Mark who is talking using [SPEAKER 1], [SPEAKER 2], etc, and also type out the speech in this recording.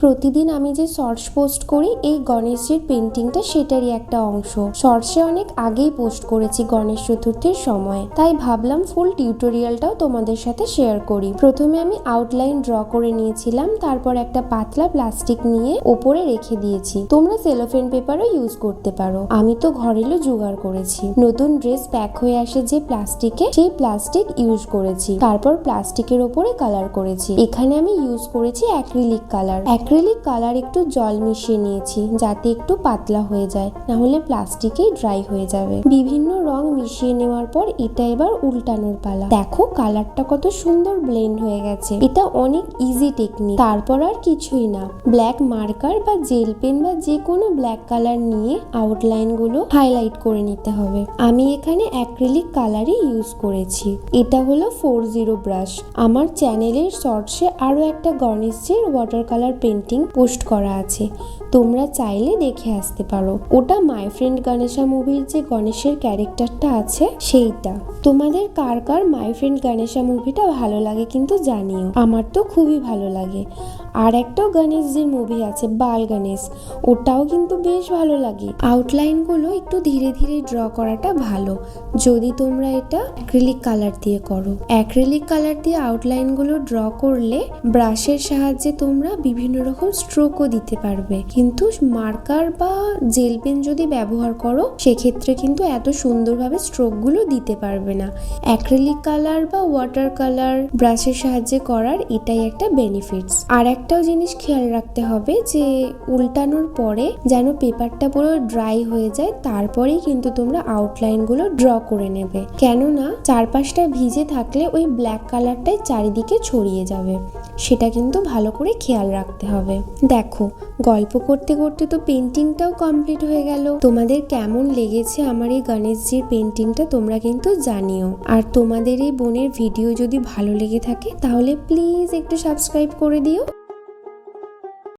[SPEAKER 1] প্রতিদিন আমি যে শর্টস পোস্ট করি এই গণেশজির পেন্টিংটা সেটারই একটা অংশ। শর্টসে অনেক আগেই পোস্ট করেছি গণেশ চতুর্থীর সময়, তাই ভাবলাম ফুল টিউটোরিয়ালটাও তোমাদের সাথে শেয়ার করি। প্রথমে আমি আউটলাইন ড্র করে নিয়েছিলাম, তারপর একটা পাতলা প্লাস্টিক নিয়ে ওপরে রেখে দিয়েছি। তোমরা সেলোফেন পেপারও ইউজ করতে পারো, আমি তো ঘরেরও জোগাড় করেছি। নতুন ড্রেস প্যাক হয়ে আসে যে প্লাস্টিকে, সেই প্লাস্টিক ইউজ করেছি। তারপর প্লাস্টিকের ওপরে কালার করেছি। এখানে আমি ইউজ করেছি অ্যাক্রিলিক কালার। অ্যাক্রিলিক কালার একটু জল মিশিয়ে নিয়েছি যাতে একটু পাতলা হয়ে যায়, না হলে প্লাস্টিকেই ড্রাই হয়ে যাবে। বিভিন্ন রং মিশিয়ে নেওয়ার পর এটা এবার উল্টানোর পালা। দেখো কালারটা কত সুন্দর ব্লেন্ড হয়ে গেছে। এটা অনেক ইজি টেকনিক। তারপর আর কিছুই না, ব্ল্যাক মার্কার বা জেল পেন বা যে কোনো ব্ল্যাক কালার নিয়ে আউটলাইন গুলো হাইলাইট করে নিতে হবে। আমি এখানে অ্যাক্রিলিক কালারই ইউজ করেছি। এটা হলো 40 ব্রাশ। আমার চ্যানেলের শর্টসে আরো একটা গণেশজির ওয়াটার কালার পেন্টিং পোস্ট করা আছে, তোমরা চাইলে দেখে আসতে পারো। ওটা মাই ফ্রেন্ড গণেশা মুভির যে গণেশের ক্যারেক্টারটা আছে সেইটা। তোমাদের কার কার মাই ফ্রেন্ড গণেশা মুভিটা ভালো লাগে কিন্তু জানিও, আমার তো খুবই ভালো লাগে। আর একটাও গণেশজির মুভি আছে বাল গণেশ, ওটাও কিন্তু বেশ ভালো লাগে। আউটলাইন গুলো একটু ধীরে ধীরে ড্র করাটা ভালো যদি তোমরা এটা অ্যাক্রিলিক কালার দিয়ে করো। অ্যাক্রিলিক কালার দিয়ে আউটলাইন গুলো ড্র করলে ব্রাশের সাহায্যে তোমরা বিভিন্ন রকম স্ট্রোকও দিতে পারবে, কিন্তু মার্কার বা জেল পেন যদি ব্যবহার করো সেক্ষেত্রে কিন্তু এত সুন্দরভাবে স্ট্রোক গুলো দিতে পারবে না। অ্যাক্রিলিক কালার বা ওয়াটার কালার ব্রাশের সাহায্যে করার এটাই একটা বেনিফিটস। আর একটাও জিনিস খেয়াল রাখতে হবে যে উল্টানোর পরে যেন পেপারটা পুরো ড্রাই হয়ে যায়, তারপরেই কিন্তু তোমরা আউটলাইন গুলো ড্র করে নেবে। কেননা চারপাশটা ভিজে থাকলে ওই ব্ল্যাক কালারটাই চারিদিকে ছড়িয়ে যাবে, সেটা কিন্তু ভালো করে খেয়াল রাখতে হবে। দেখো গল্প করতে করতে তো পেন্টিংটাও কমপ্লিট হয়ে গেল। তোমাদের কেমন লেগেছে আমার এই গণেশজির পেন্টিংটা তোমরা কিন্তু জানিও। আর তোমাদের এই বোনের ভিডিও যদি ভালো লেগে থাকে তাহলে প্লিজ একটু সাবস্ক্রাইব করে দিও।